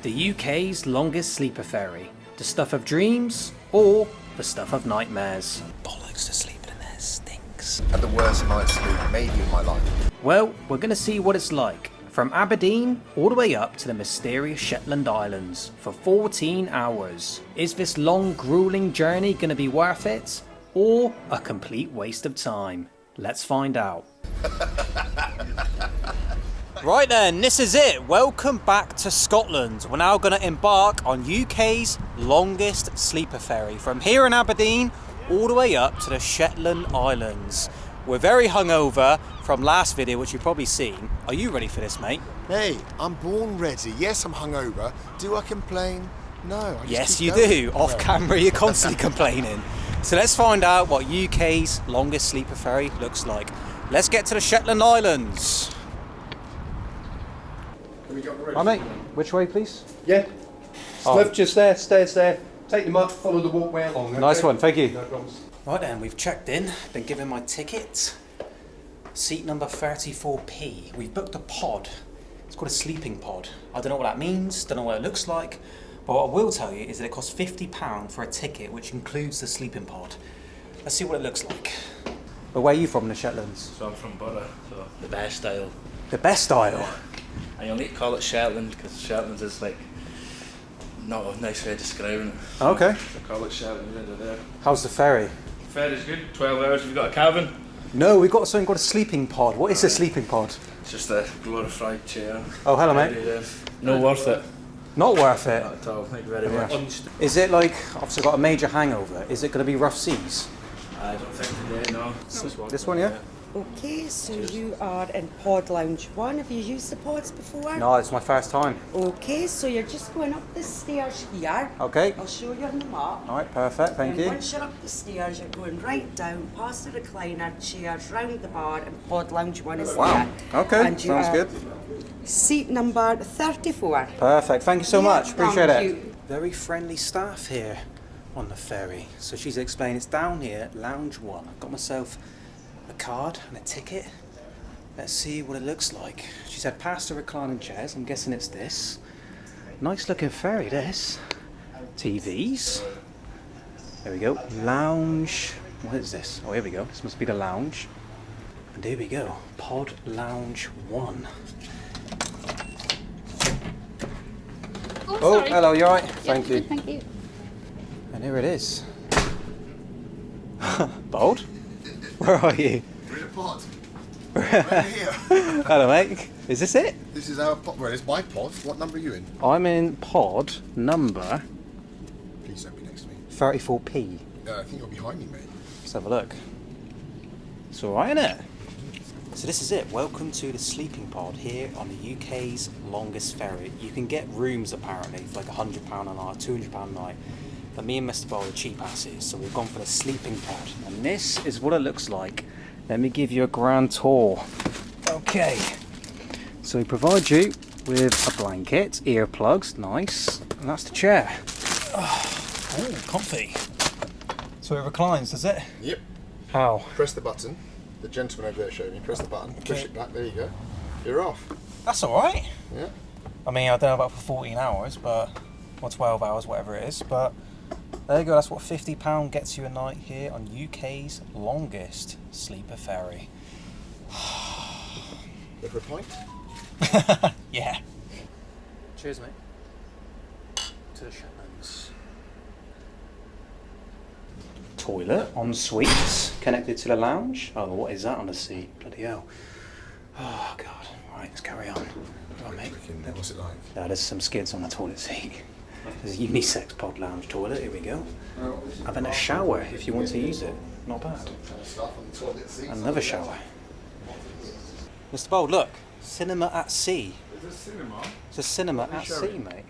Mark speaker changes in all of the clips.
Speaker 1: The UK's longest sleeper ferry. The stuff of dreams or the stuff of nightmares?
Speaker 2: Bollocks to sleeping in there stinks.
Speaker 3: Had the worst night's sleep maybe in my life.
Speaker 1: Well, we're going to see what it's like. From Aberdeen all the way up to the mysterious Shetland Islands for 14 hours. Is this long, grueling journey going to be worth it? Or a complete waste of time? Let's find out. Right then, this is it. Welcome back to Scotland. We're now going to embark on UK's longest sleeper ferry from here in Aberdeen all the way up to the Shetland Islands. We're very hungover from last video, which you've probably seen. Are you ready for this, mate?
Speaker 3: Hey, I'm born ready. Yes, I'm hungover. Do I complain? No. I just
Speaker 1: Yes,
Speaker 3: keep
Speaker 1: you
Speaker 3: going.
Speaker 1: do. Off camera, you're constantly complaining. So let's find out what UK's longest sleeper ferry looks like. Let's get to the Shetland Islands. Hi mate, which way please?
Speaker 4: Yeah. Lift just there, stairs there. Take them up, follow the walkway along.
Speaker 1: Nice
Speaker 4: okay?
Speaker 1: one, thank you.
Speaker 4: No problems.
Speaker 1: Right then, we've checked in, been given my ticket. Seat number 34P. We've booked a pod. It's called a sleeping pod. I don't know what that means, don't know what it looks like, but what I will tell you is that it costs £50 for a ticket, which includes the sleeping pod. Let's see what it looks like. But where are you from, the Shetlands?
Speaker 5: So I'm from Borough, so the best style.
Speaker 1: The best style.
Speaker 5: And you'll need to call it Shetland because Shetlands is like not a nice way of describing it.
Speaker 1: Okay.
Speaker 5: So call it Shetland under there.
Speaker 1: How's the ferry?
Speaker 5: Ferry's good. 12 hours. Have you got a cabin?
Speaker 1: No, we've got something called a sleeping pod. What is a sleeping pod?
Speaker 5: It's just a glorified chair.
Speaker 1: Oh, hello mate.
Speaker 5: No worth it.
Speaker 1: Not worth it.
Speaker 5: Not at all. Thank you very much.
Speaker 1: Is it like, obviously got a major hangover, is it going to be rough seas?
Speaker 5: I don't think today, no.
Speaker 1: This one, yeah?
Speaker 6: Okay, so you are in Pod Lounge 1. Have you used the pods before?
Speaker 1: No, it's my first time.
Speaker 6: Okay, so you're just going up the stairs here.
Speaker 1: Okay.
Speaker 6: I'll show you on the map.
Speaker 1: Alright, perfect, thank
Speaker 6: And
Speaker 1: you.
Speaker 6: once you're up the stairs, you're going right down, past the recliner, chairs, round the bar, and Pod Lounge 1 is
Speaker 1: Wow,
Speaker 6: there.
Speaker 1: okay,
Speaker 6: And you
Speaker 1: sounds
Speaker 6: are
Speaker 1: good.
Speaker 6: Seat number 34.
Speaker 1: Perfect, thank you so much, appreciate
Speaker 6: thank
Speaker 1: it.
Speaker 6: you.
Speaker 1: Very friendly staff here on the ferry. So she's explained it's down here, Lounge 1. I've got myself a card and a ticket. Let's see what it looks like. She said past the reclining chairs, I'm guessing it's this. Nice looking ferry this. TVs. There we go. Lounge. What is this? Oh, here we go. This must be the lounge. And here we go. Pod Lounge 1. Oh,
Speaker 7: sorry.
Speaker 1: hello, you alright?
Speaker 7: Yeah,
Speaker 1: Thank you.
Speaker 7: good, thank you.
Speaker 1: And here it is. Bold? Where are you?
Speaker 3: We're in a pod. Right here.
Speaker 1: Hello, mate. Is this it?
Speaker 3: This is our pod. Well, it's my pod. What number are you in?
Speaker 1: I'm in pod number
Speaker 3: Please don't be next to me.
Speaker 1: 34P.
Speaker 3: I think you're behind me, mate.
Speaker 1: Let's have a look. It's alright, isn't it? So this is it. Welcome to the sleeping pod here on the UK's longest ferry. You can get rooms apparently for like £100 a night, £200 a night. But me and Mr. Bowl are cheap asses, so we've gone for the sleeping pod. And this is what it looks like. Let me give you a grand tour. Okay. So we provide you with a blanket, earplugs, nice. And that's the chair. Oh, comfy. So it reclines, does it?
Speaker 3: Yep.
Speaker 1: How?
Speaker 3: Press the button. The gentleman over there showed me. Press the button. Push
Speaker 1: Okay.
Speaker 3: it back. There you go. You're off.
Speaker 1: That's alright.
Speaker 3: Yeah.
Speaker 1: I mean, I don't know about for 14 hours, but, or 12 hours, whatever it is, but there you go, that's what £50 gets you a night here on UK's longest sleeper ferry.
Speaker 3: Go for a pint?
Speaker 1: Yeah. Cheers, mate. To the Shetlands. Toilet, en suite, connected to the lounge. Oh, what is that on the seat? Bloody hell. Oh, God. Right, let's carry on. Go on, mate.
Speaker 3: What's it like?
Speaker 1: There's some skids on the toilet seat. There's a unisex pod lounge toilet, here we go. Having a shower if you want to use it. Not bad.
Speaker 3: Stuff on the toilet seat.
Speaker 1: Another shower. Mr. Bold, look. Cinema at sea.
Speaker 3: Is this cinema?
Speaker 1: It's a cinema at sea, mate.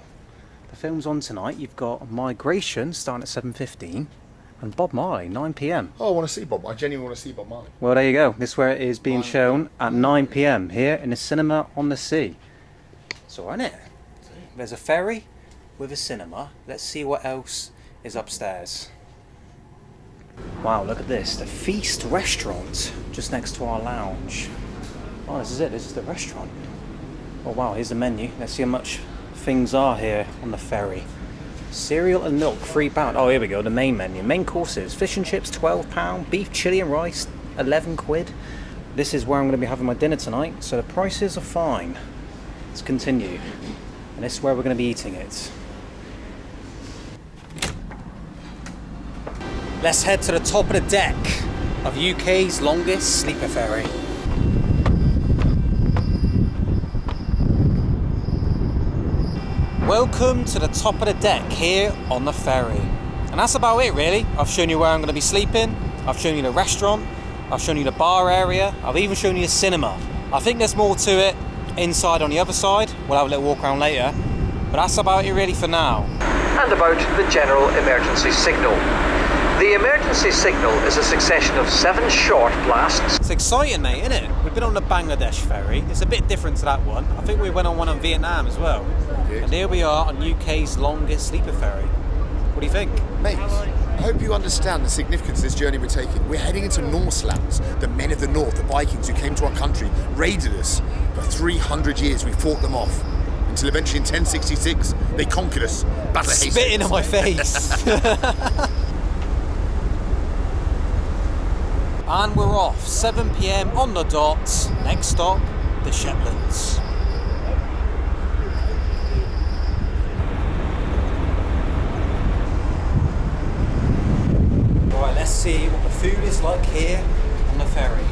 Speaker 1: The film's on tonight. You've got Migration starting at 7:15 and Bob Marley, 9 p.m.
Speaker 3: Oh, I want to see Bob. I genuinely want to see Bob Marley.
Speaker 1: Well, there you go. This is where it is being shown at 9 p.m. here in the cinema on the sea. It's alright, isn't it? There's a ferry with a cinema. Let's see what else is upstairs. Wow, look at this. The Feast restaurant just next to our lounge. Oh, this is it. This is the restaurant. Oh, wow. Here's the menu. Let's see how much things are here on the ferry. Cereal and milk, £3. Oh, here we go, the main menu. Main courses, fish and chips, £12. Beef, chilli and rice, 11 quid. This is where I'm going to be having my dinner tonight, so the prices are fine. Let's continue. And this is where we're going to be eating it. Let's head to the top of the deck of UK's longest sleeper ferry. Welcome to the top of the deck here on the ferry. And that's about it really. I've shown you where I'm going to be sleeping, I've shown you the restaurant, I've shown you the bar area, I've even shown you the cinema. I think there's more to it inside on the other side. We'll have a little walk around later. But that's about it really for now.
Speaker 7: And about the general emergency signal. The emergency signal is a succession of 7 short blasts.
Speaker 1: It's exciting, mate, isn't it? We've been on the Bangladesh ferry. It's a bit different to that one. I think we went on one in Vietnam as well. And here we are on UK's longest sleeper ferry. What do you think?
Speaker 3: Mate, I hope you understand the significance of this journey we're taking. We're heading into Norselands. The men of the north, the Vikings who came to our country, raided us. For 300 years we fought them off. Until eventually in 1066, they conquered us. Battle of Hastings.
Speaker 1: Spitting in my face. And we're off, 7 PM on the dot. Next stop, the Shetlands. Right, let's see what the food is like here on the ferry.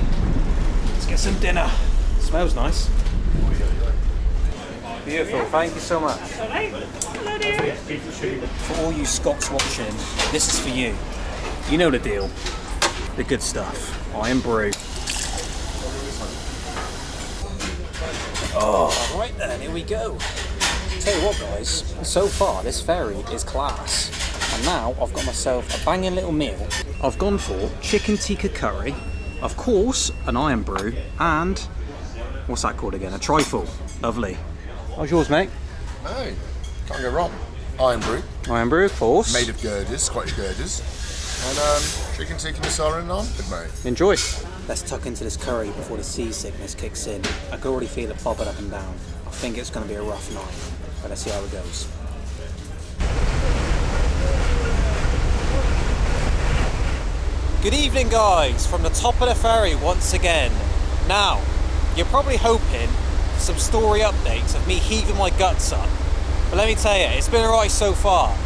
Speaker 1: Let's get some dinner. Smells nice. Beautiful, thank you so much. For all you Scots watching, this is for you. You know the deal. The good stuff. Iron brew. Oh, right then, here we go. Tell you what, guys, so far this ferry is class. And now I've got myself a banging little meal. I've gone for chicken tikka curry, of course, an iron brew, and what's that called again? A trifle. Lovely. How's yours, mate?
Speaker 3: Hey, can't go wrong. Iron brew.
Speaker 1: Iron brew, of course.
Speaker 3: Made of girders, Scottish girders. And chicken tikka masala and naan. Good, mate.
Speaker 1: Enjoy. Let's tuck into this curry before the seasickness kicks in. I can already feel it bobbing up and down. I think it's going to be a rough night, but let's see how it goes. Good evening, guys, from the top of the ferry once again. Now, you're probably hoping for some story updates of me heaving my guts up. But let me tell you, it's been alright so far.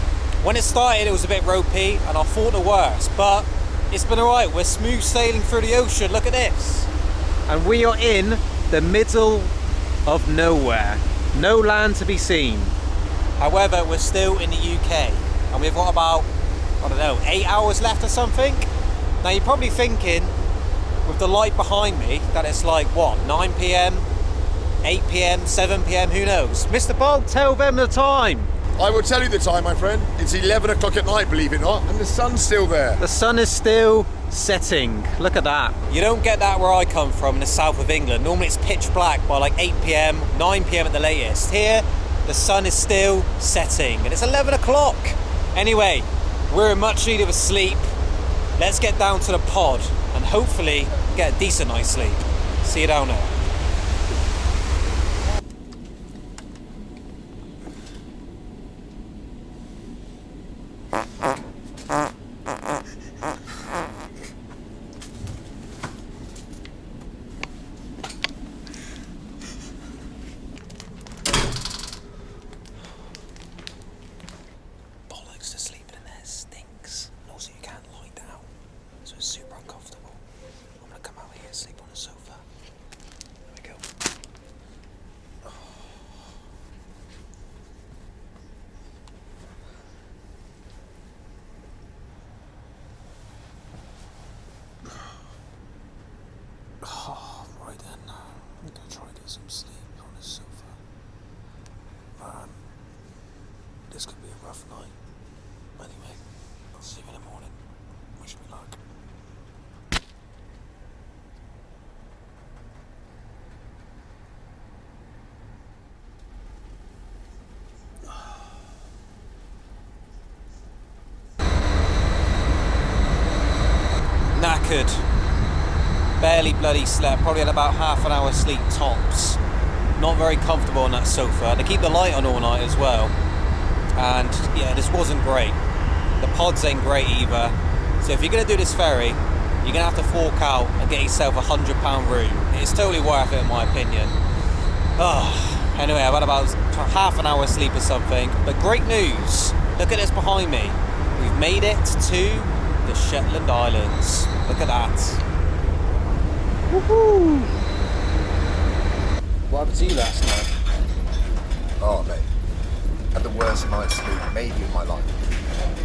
Speaker 1: When it started, it was a bit ropey, and I thought the worst, but it's been alright. We're smooth sailing through the ocean. Look at this. And we are in the middle of nowhere. No land to be seen. However, we're still in the UK, and we've got about, I don't know, 8 hours left or something. Now you're probably thinking, with the light behind me, that it's like, what, 9 PM, 8 PM, 7 PM, who knows? Mr. Bolt, tell them the time.
Speaker 3: I will tell you the time, my friend. It's 11 o'clock at night, believe it or not, and the sun's still there.
Speaker 1: The sun is still setting. Look at that. You don't get that where I come from in the south of England. Normally it's pitch black by like 8 PM, 9 PM at the latest. Here, the sun is still setting, and it's 11 o'clock. Anyway, we're in much need of a sleep. Let's get down to the pod and hopefully get a decent night's sleep. See you down there.
Speaker 2: Bollocks to sleeping in there stinks. And also you can't lie down, so it's super uncomfortable. I'm gonna come out here and sleep on the sofa. There we go. Oh, right then. I'm gonna try to get some sleep on this sofa. Man, this could be a rough night. Anyway, I'll see you in the morning. Wish me luck.
Speaker 1: Knackered. Barely bloody slept. Probably had about half an hour sleep tops. not very comfortable on that sofa. They keep the light on all night as well. And yeah, this wasn't great. The pods ain't great either. So if you're going to do this ferry, you're going to have to fork out and get yourself £100 room. It's totally worth it in my opinion. Oh, anyway, I've had about half an hour sleep or something. But great news. Look at this behind me. We've made it to the Shetland Islands. Look at that. Woohoo! What happened to you last night?
Speaker 3: Oh, mate. Had the worst night's sleep maybe in my life.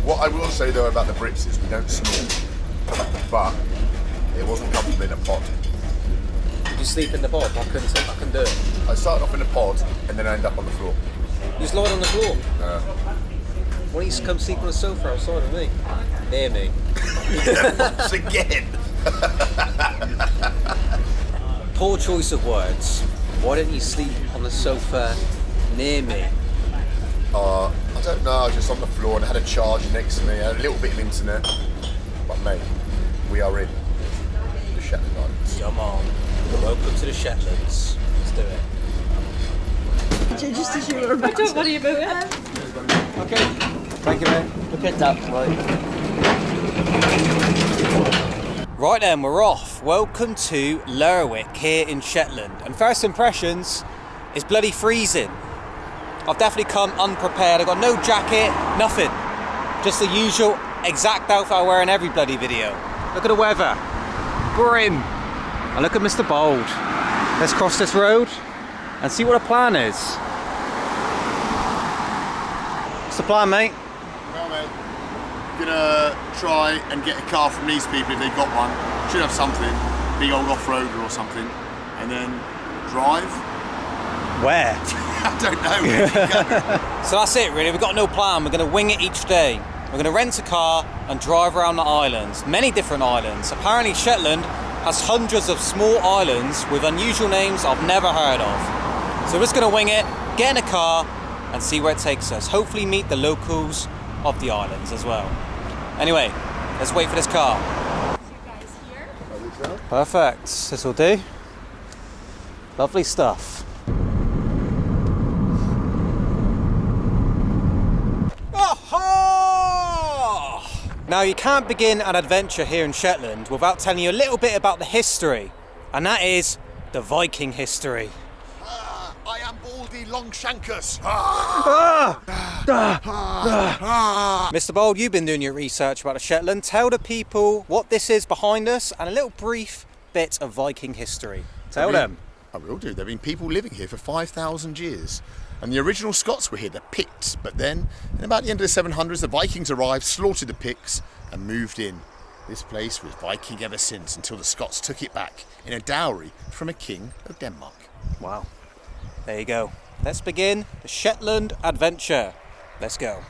Speaker 3: What I will say though about the Brits is we don't snore. But it wasn't comfortable in a pod.
Speaker 1: Did you sleep in the pod? I couldn't do it.
Speaker 3: I started off in a pod and then I ended up on the floor.
Speaker 1: You just lied on the floor? Why don't you come sleep on the sofa outside of me? Near me.
Speaker 3: Once again.
Speaker 1: Poor choice of words. Why don't you sleep on the sofa near me?
Speaker 3: I don't know, I was just on the floor and I had a charger next to me, I had a little bit of internet. But mate, we are in the Shetland Islands.
Speaker 1: Come on. Welcome to the Shetlands. Let's do it.
Speaker 6: Just as you were about to. Don't worry about it.
Speaker 1: Okay. Thank you, mate.
Speaker 5: Look at that, right?
Speaker 1: Right then, we're off. Welcome to Lerwick here in Shetland. And first impressions, it's bloody freezing. I've definitely come unprepared. I've got no jacket, nothing. Just the usual exact outfit I wear in every bloody video. Look at the weather. Grim. And look at Mr. Bold. Let's cross this road and see what the plan is. What's the plan, mate?
Speaker 3: Well mate, gonna try and get a car from these people if they've got one. Should have something, big old off-roader or something. And then drive.
Speaker 1: Where?
Speaker 3: I don't know.
Speaker 1: So that's it really, we've got no plan, we're going to wing it each day. We're going to rent a car and drive around the islands, many different islands. Apparently Shetland has hundreds of small islands with unusual names I've never heard of. So we're just going to wing it, get in a car and see where it takes us. Hopefully meet the locals of the islands as well. Anyway, let's wait for this car. Perfect, this will do. Lovely stuff. Now you can't begin an adventure here in Shetland without telling you a little bit about the history, and that is the Viking history.
Speaker 3: I am Baldy Longshankus.
Speaker 1: Mr. Bold, you've been doing your research about the Shetland. Tell the people what this is behind us and a little brief bit of Viking history. Tell them.
Speaker 3: I will do. There have been people living here for 5,000 years. And the original Scots were here, the Picts. But then, in about the end of the 700s, the Vikings arrived, slaughtered the Picts, and moved in. This place was Viking ever since, until the Scots took it back in a dowry from a king of Denmark.
Speaker 1: Wow. There you go. Let's begin the Shetland adventure. Let's go.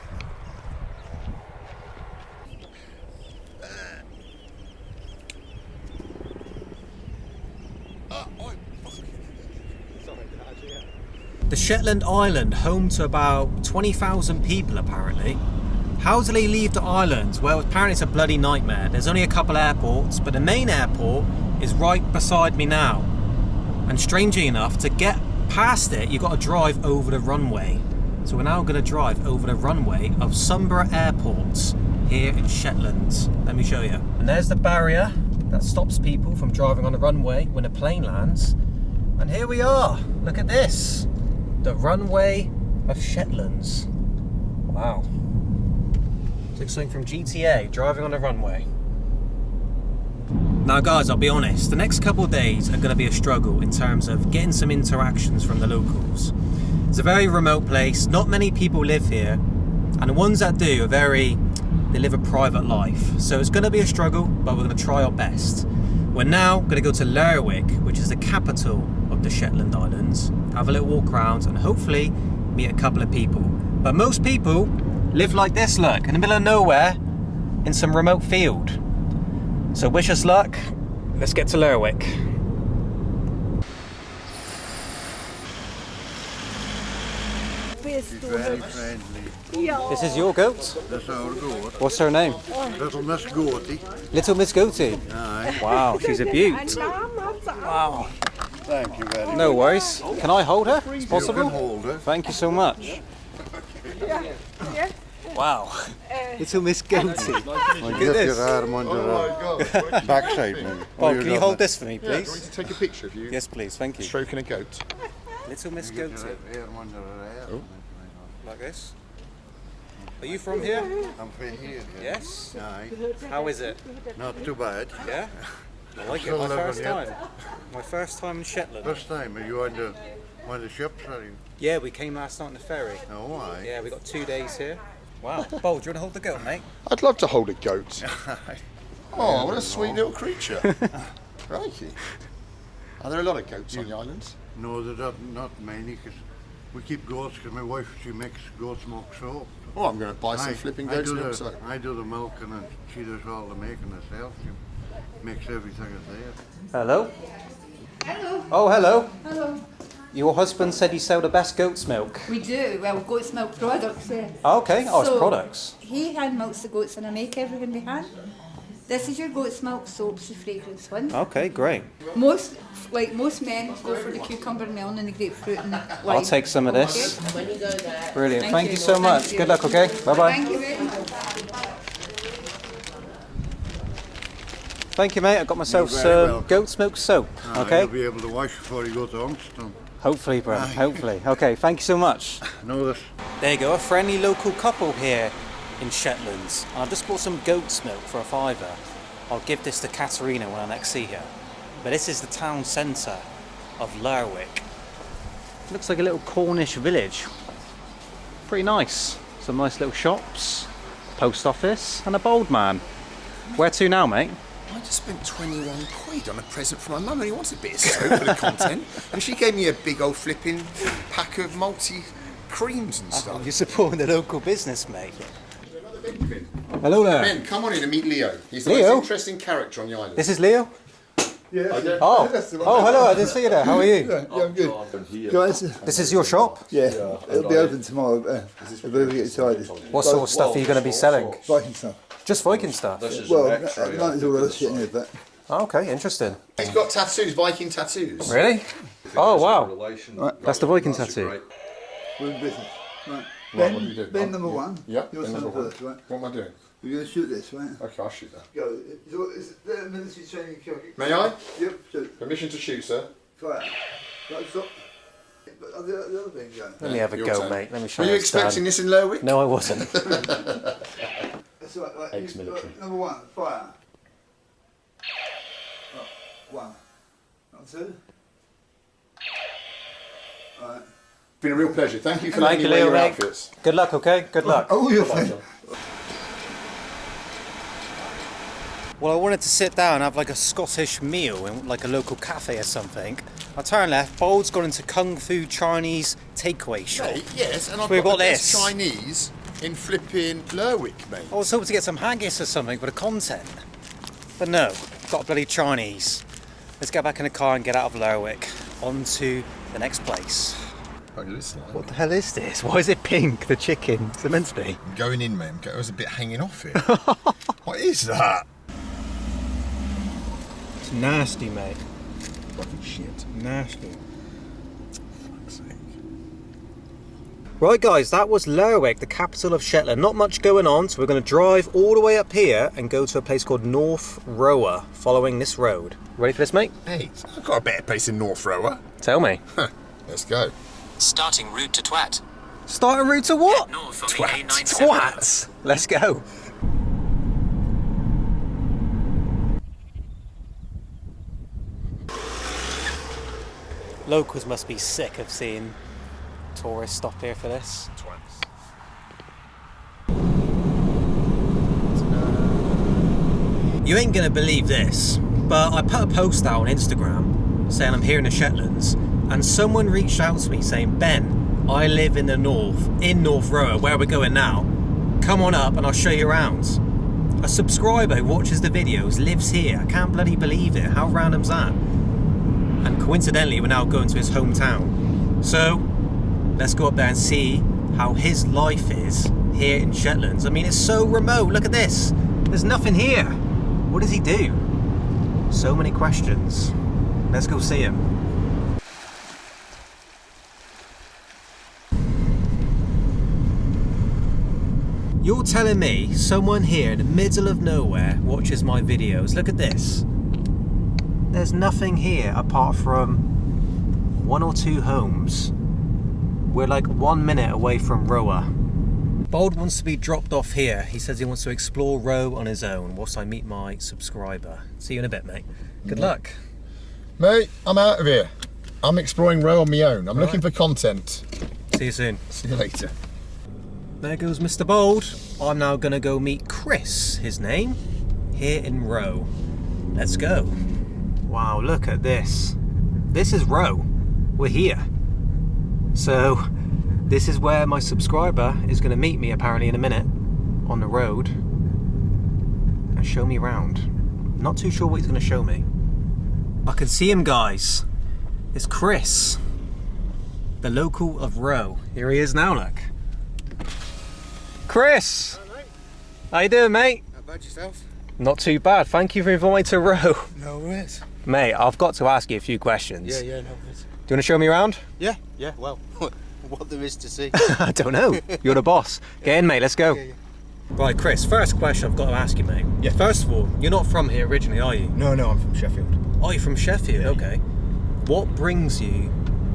Speaker 1: The Shetland Island, home to about 20,000 people apparently. How do they leave the islands? Well, apparently it's a bloody nightmare. There's only a couple airports, but the main airport is right beside me now. And strangely enough, to get past it, you've got to drive over the runway. So we're now going to drive over the runway of Sunborough Airport here in Shetland. Let me show you. And there's the barrier that stops people from driving on the runway when a plane lands. And here we are. Look at this. The runway of Shetlands. Wow. It's like something from GTA, driving on a runway. Now guys, I'll be honest, the next couple of days are going to be a struggle in terms of getting some interactions from the locals. It's a very remote place, not many people live here, and the ones that do they live a private life. So it's going to be a struggle, but we're going to try our best. We're now going to go to Lerwick, which is the capital of the Shetland Islands, have a little walk around and hopefully meet a couple of people. But most people live like this, look, in the middle of nowhere in some remote field. So wish us luck. Let's get to Lerwick.
Speaker 8: Very friendly.
Speaker 1: This is your goat?
Speaker 8: That's our goat.
Speaker 1: What's her name?
Speaker 8: Little Miss Goaty.
Speaker 1: Little Miss Goaty.
Speaker 8: Aye.
Speaker 1: Wow, she's a beaut. Wow.
Speaker 8: Thank you very much.
Speaker 1: No worries. Can I hold her? It's
Speaker 8: You
Speaker 1: possible?
Speaker 8: can hold her.
Speaker 1: Thank you so much. Wow. Little Miss Goatee.
Speaker 8: Look at
Speaker 1: this.
Speaker 8: your arm under her backside, maybe.
Speaker 1: Oh, can you hold this for me, please?
Speaker 3: to take a picture of you
Speaker 1: Yes, please. Thank you.
Speaker 3: stroking a goat?
Speaker 1: Little Miss
Speaker 8: Your
Speaker 1: Goatee.
Speaker 8: arm under her hair.
Speaker 1: Like this. Are you from here?
Speaker 8: I'm from here.
Speaker 1: Yes.
Speaker 8: Aye.
Speaker 1: How is it?
Speaker 8: Not too bad.
Speaker 1: Yeah? I like it.
Speaker 8: Still
Speaker 1: My
Speaker 8: living
Speaker 1: first
Speaker 8: yet.
Speaker 1: time. My first time in Shetland.
Speaker 8: First time, are you on one of the ships, are you?
Speaker 1: Yeah, we came last night on the ferry.
Speaker 8: Oh, aye.
Speaker 1: Yeah, we got 2 days here. Wow. Bold, do you want to hold the goat, mate?
Speaker 3: I'd love to hold a goat. Oh, what a sweet little creature. Crikey. Are there a lot of goats on the islands?
Speaker 8: No, there's not many, because we keep goats, because my wife, she makes goat's milk soap.
Speaker 3: Oh, I'm going to buy some flipping goat's milk soap.
Speaker 8: I do the milking and she does all the making herself. She makes everything there.
Speaker 1: Hello? Hello. Oh, hello. Hello. Your husband said you sell the best goat's milk.
Speaker 9: We do. Well, goat's milk products.
Speaker 1: Oh, okay. Oh, it's
Speaker 9: So,
Speaker 1: products.
Speaker 9: He hand milks the goats and I make everything by hand. This is your goat's milk soaps, the fragrance one.
Speaker 1: Okay, great.
Speaker 9: Most men go for the cucumber melon and the grapefruit and the lime.
Speaker 1: I'll take some of this.
Speaker 9: Okay?
Speaker 1: Brilliant.
Speaker 9: Thank
Speaker 1: Thank
Speaker 9: you.
Speaker 1: you so
Speaker 9: Thank
Speaker 1: much.
Speaker 9: you.
Speaker 1: Good luck, okay? Bye-bye.
Speaker 9: Thank you very much.
Speaker 1: Thank you, mate. I got myself
Speaker 8: You're very
Speaker 1: some
Speaker 8: welcome.
Speaker 1: goat's milk soap. Okay?
Speaker 8: You'll be able to wash before you go to Onston.
Speaker 1: Hopefully, bro. Hopefully. Okay, thank you so much.
Speaker 8: Know this.
Speaker 1: There you go, a friendly local couple here in Shetlands. And I've just bought some goat's milk for £5. I'll give this to Katerina when I next see her. But this is the town centre of Lerwick. Looks like a little Cornish village. Pretty nice. Some nice little shops, post office, and a bold man. Where to now, mate?
Speaker 3: I just spent 21 quid on a present for my mum, and he wanted a bit of soap for the content. And she gave me a big old flipping pack of multi creams and stuff.
Speaker 1: You're supporting the local business, mate.
Speaker 3: Ben,
Speaker 1: Hello there.
Speaker 3: Ben, come on in and meet Leo. He's the
Speaker 1: Leo?
Speaker 3: most interesting character on the island.
Speaker 1: This is Leo?
Speaker 4: Yeah.
Speaker 1: Oh, oh, hello, I didn't see you there. How are you?
Speaker 10: Yeah, I'm good. Guys,
Speaker 1: This is your shop?
Speaker 10: yeah, it'll be open tomorrow. If we ever get excited.
Speaker 1: What sort of stuff are you going to be selling?
Speaker 10: Viking stuff.
Speaker 1: Just Viking stuff?
Speaker 10: Well, at the moment it's all other shit in here, but
Speaker 1: Oh, okay, interesting.
Speaker 3: He's got tattoos, Viking tattoos.
Speaker 1: Really? Oh, wow. That's the Viking tattoo.
Speaker 10: we're in business. Right.
Speaker 3: Right, what do you do?
Speaker 10: Ben number one.
Speaker 3: Yep,
Speaker 10: You're
Speaker 3: Ben
Speaker 10: son
Speaker 3: number one.
Speaker 10: first, right?
Speaker 3: What am I doing?
Speaker 10: We're going to shoot this, right?
Speaker 3: Okay, I'll shoot that.
Speaker 10: Go. Is there military training?
Speaker 3: May I?
Speaker 10: Yep, shoot.
Speaker 3: Permission to shoot, sir.
Speaker 10: Fire. Right, stop. But the other thing going.
Speaker 1: Let me have a
Speaker 3: Your
Speaker 1: go,
Speaker 3: turn.
Speaker 1: mate. Let me show
Speaker 3: Were
Speaker 1: you
Speaker 3: you
Speaker 1: how it's done.
Speaker 3: expecting this in Lerwick?
Speaker 1: No, I wasn't.
Speaker 10: That's all right.
Speaker 1: Ex-military.
Speaker 10: Number one, fire. Oh, one. Not two. Right.
Speaker 3: It's been a real pleasure. Thank you for
Speaker 1: Thank
Speaker 3: letting
Speaker 1: you,
Speaker 3: me wear
Speaker 1: Leo,
Speaker 3: your
Speaker 1: mate.
Speaker 3: outfits.
Speaker 1: Good luck, okay? Good luck.
Speaker 10: Oh, you're fine.
Speaker 1: Well, I wanted to sit down and have like a Scottish meal in like a local cafe or something. I turned left, Bold's gone into Kung Fu Chinese takeaway shop.
Speaker 3: Mate, yes, and I've
Speaker 1: We've
Speaker 3: got
Speaker 1: got
Speaker 3: the best
Speaker 1: this.
Speaker 3: Chinese in flipping Lerwick, mate.
Speaker 1: I was hoping to get some haggis or something for the content. But no, got bloody Chinese. Let's get back in the car and get out of Lerwick. On to the next place. What the hell is this? Why is it pink, the chicken? It's meant to be.
Speaker 3: Going in, man. It was a bit hanging off it. What is that?
Speaker 1: It's nasty, mate.
Speaker 3: Fucking shit.
Speaker 1: Nasty.
Speaker 3: Fuck's sake.
Speaker 1: Right guys, that was Lerwick, the capital of Shetland. Not much going on, so we're going to drive all the way up here and go to a place called North Rower, following this road. Ready for this, mate?
Speaker 3: Hey, I've got a better place in North Rower.
Speaker 1: Tell me.
Speaker 3: Let's go.
Speaker 11: Starting route to Twat.
Speaker 1: Start a route to what?
Speaker 11: North on the
Speaker 3: Twat.
Speaker 11: A97.
Speaker 1: Twat! Let's go. Locals must be sick of seeing tourists stop here for this. You ain't gonna believe this, but I put a post out on Instagram saying I'm here in the Shetlands, and someone reached out to me saying, Ben, I live in the north, in North Rower, where we're going now. Come on up and I'll show you around. A subscriber who watches the videos lives here. I can't bloody believe it. How random's that? And coincidentally, we're now going to his hometown. So, let's go up there and see how his life is here in Shetlands. I mean, it's so remote. Look at this. There's nothing here. What does he do? So many questions. Let's go see him. You're telling me someone here in the middle of nowhere watches my videos. Look at this. There's nothing here apart from 1 or 2 homes. We're like 1 minute away from Roa. Bold wants to be dropped off here. He says he wants to explore Roe on his own whilst I meet my subscriber. See you in a bit, mate. Good luck.
Speaker 3: Mate, I'm out of here. I'm exploring Roe on my own. I'm looking for content.
Speaker 1: See you soon.
Speaker 3: See you later.
Speaker 1: There goes Mr. Bold. I'm now going to go meet Chris, his name, here in Roe. Let's go. Wow, look at this. This is Roe. We're here. So, this is where my subscriber is going to meet me apparently in a minute on the road and show me around. Not too sure what he's going to show me. I can see him, guys. It's Chris, the local of Roe. Here he is now, look. Chris!
Speaker 3: Hello, mate.
Speaker 1: How you doing, mate?
Speaker 3: How about yourself?
Speaker 1: Not too bad. Thank you for inviting me to Roe.
Speaker 3: No worries.
Speaker 1: Mate, I've got to ask you a few questions.
Speaker 3: Yeah, no worries.
Speaker 1: Do you want to show me around?
Speaker 3: Yeah, well, what there is to see.
Speaker 1: I don't know. You're the boss. Get in, mate. Let's go.
Speaker 3: Yeah.
Speaker 1: Right, Chris, first question I've got to ask you, mate.
Speaker 3: Yeah.
Speaker 1: First of all, you're not from here originally, are you?
Speaker 3: No, I'm from Sheffield.
Speaker 1: Oh, you're from Sheffield?
Speaker 3: Yeah.
Speaker 1: Okay. What brings you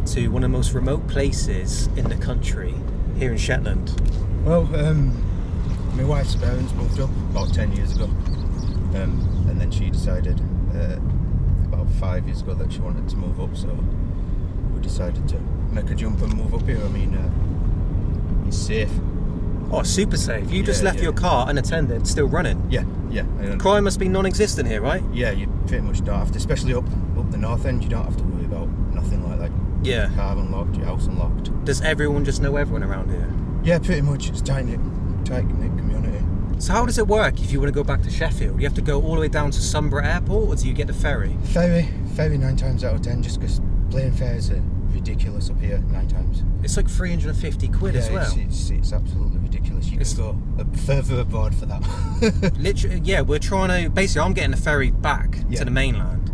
Speaker 1: to one of the most remote places in the country, here in Shetland?
Speaker 12: Well, my wife's parents moved up about 10 years ago. And then she decided about 5 years ago that she wanted to move up, so we decided to make a jump and move up here. I mean, it's safe.
Speaker 1: Oh, super safe. You just left your car unattended, still running.
Speaker 12: Yeah.
Speaker 1: Crime must be non-existent here, right?
Speaker 12: Yeah, you pretty much don't have to, especially up the north end, you don't have to worry about nothing like that.
Speaker 1: Yeah.
Speaker 12: Your car unlocked, your house unlocked.
Speaker 1: Does everyone just know everyone around here?
Speaker 12: Yeah, pretty much. It's tight-knit community.
Speaker 1: So how does it work if you want to go back to Sheffield? You have to go all the way down to Sunborough Airport, or do you get the ferry?
Speaker 12: Ferry 9 times out of 10, just because plane fares are ridiculous up here 9 times.
Speaker 1: It's like 350 quid as well.
Speaker 12: It's absolutely ridiculous. You can go further abroad for that.
Speaker 1: Literally, yeah, we're trying to... Basically, I'm getting the ferry back to the mainland,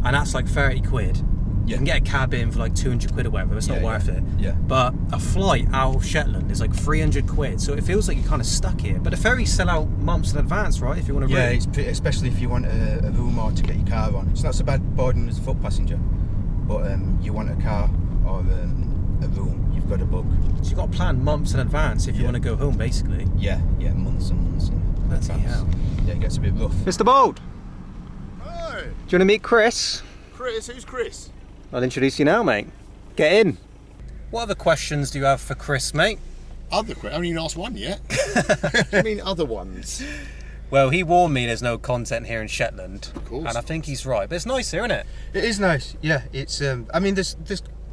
Speaker 1: and that's like 30 quid. You can get a cab in for like 200 quid or whatever, it's not worth it.
Speaker 12: Yeah.
Speaker 1: But a flight out of Shetland is like 300 quid, so it feels like you're kind of stuck here. But the ferries sell out months in advance, right, if you want to room?
Speaker 12: It's especially if you want a room or to get your car on. It's not so bad boarding as a foot passenger, but you want a car or a room, you've got to book.
Speaker 1: So you've got to plan months in advance if you want to go home, basically.
Speaker 12: Yeah, months and months in advance.
Speaker 1: Hell.
Speaker 12: Yeah, it gets a bit rough.
Speaker 1: Mr. Bold!
Speaker 3: Hi!
Speaker 1: Do you want to meet Chris?
Speaker 3: Chris? Who's Chris?
Speaker 1: I'll introduce you now, mate. Get in. What other questions do you have for Chris, mate?
Speaker 3: Other questions? I haven't even asked one yet. I mean, other ones.
Speaker 1: Well, he warned me there's no content here in Shetland.
Speaker 3: Of course.
Speaker 1: And I think he's right. But it's nice here, isn't it?
Speaker 12: It is nice, yeah. It's I mean, there's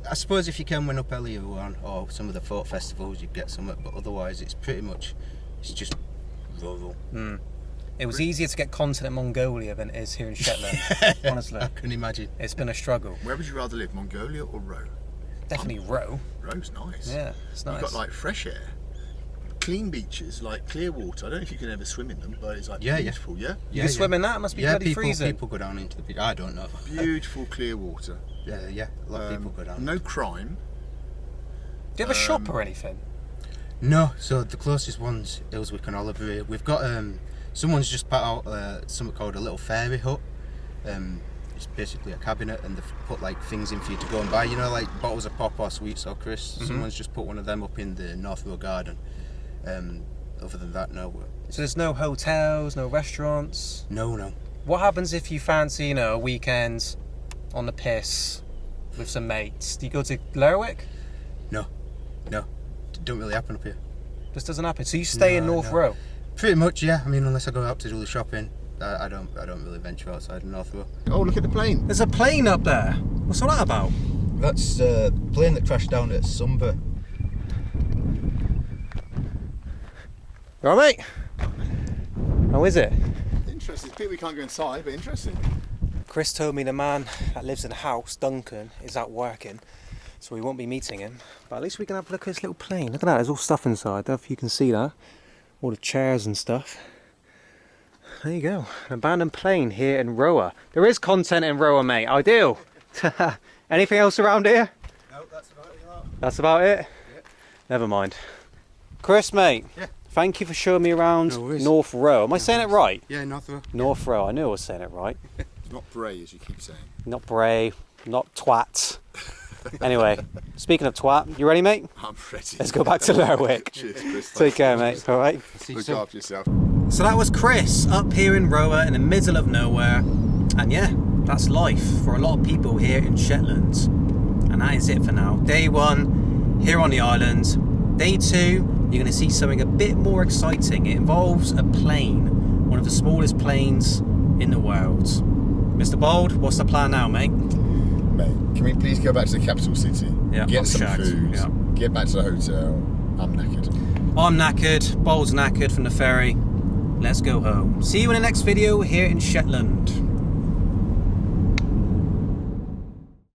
Speaker 12: I suppose if you can win up earlier on, or some of the folk festivals, you get some, but otherwise it's pretty much, it's just rural.
Speaker 1: It was easier to get content in Mongolia than it is here in Shetland, honestly.
Speaker 12: I can imagine.
Speaker 1: It's been a struggle.
Speaker 3: Where would you rather live, Mongolia or Roe?
Speaker 1: Definitely Roe.
Speaker 3: Roe's nice.
Speaker 1: Yeah, it's nice.
Speaker 3: You've got like fresh air, clean beaches, like clear water. I don't know if you can ever swim in them, but it's like beautiful, yeah?
Speaker 1: You can swim in that? It must be bloody freezing.
Speaker 12: People go down into the beach. I don't know.
Speaker 3: Beautiful clear water.
Speaker 12: Yeah. A lot of people go down.
Speaker 3: No crime.
Speaker 1: Do you have a shop or anything?
Speaker 12: No, so the closest one's Ilswick and Oliver. We've got someone's just put out something called a little Ferry hut. It's basically a cabinet, and they've put like things in for you to go and buy. You know, like bottles of pop or sweets or crisps. Someone's just put one of them up in the North Row garden. Other than that, no.
Speaker 1: So there's no hotels, no restaurants?
Speaker 12: No.
Speaker 1: What happens if you fancy, a weekend on the piss with some mates? Do you go to Lerwick?
Speaker 12: No. Don't really happen up here.
Speaker 1: Just doesn't happen. So you stay in North Row?
Speaker 12: Pretty much, yeah. I mean, unless I go out to do the shopping, I don't really venture outside of North Row.
Speaker 3: Oh, look at the plane.
Speaker 1: There's a plane up there. What's all that about?
Speaker 12: That's the plane that crashed down at Sunborough.
Speaker 1: You alright, mate? How is it?
Speaker 3: Interesting. It's a pity we can't go inside, but interesting.
Speaker 1: Chris told me the man that lives in the house, Duncan, is out working, so we won't be meeting him. But at least we can have a look at this little plane. Look at that, there's all stuff inside. I don't know if you can see that. All the chairs and stuff. There you go, an abandoned plane here in Roa. There is content in Roa, mate, I do. Anything else around here?
Speaker 12: No, that's about it.
Speaker 1: That's about it?
Speaker 12: Yeah.
Speaker 1: Never mind. Chris, mate,
Speaker 12: Yeah.
Speaker 1: Thank you for showing me around
Speaker 12: No worries.
Speaker 1: North Row. Am I saying it right?
Speaker 12: Yeah, North Row.
Speaker 1: North Row. I knew I was saying it right.
Speaker 3: Not Bray, as you keep saying.
Speaker 1: Not Bray, not twat. Anyway, speaking of twat, you ready, mate?
Speaker 3: I'm ready.
Speaker 1: Let's go back to Lerwick.
Speaker 3: Cheers, Chris.
Speaker 1: Take care, mate. All right.
Speaker 3: Look after yourself.
Speaker 1: So that was Chris up here in Roa in the middle of nowhere. And yeah, that's life for a lot of people here in Shetland. And that is it for now. Day 1 here on the island. Day 2, you're going to see something a bit more exciting. It involves a plane, one of the smallest planes in the world. Mr. Bold, what's the plan now, mate?
Speaker 3: Mate, can we please go back to the capital city?
Speaker 1: Yeah,
Speaker 3: get
Speaker 1: I'm
Speaker 3: some
Speaker 1: shagged.
Speaker 3: food.
Speaker 1: Yeah.
Speaker 3: Get back to the hotel. I'm knackered.
Speaker 1: I'm knackered, Bold's knackered from the ferry. Let's go home. See you in the next video here in Shetland.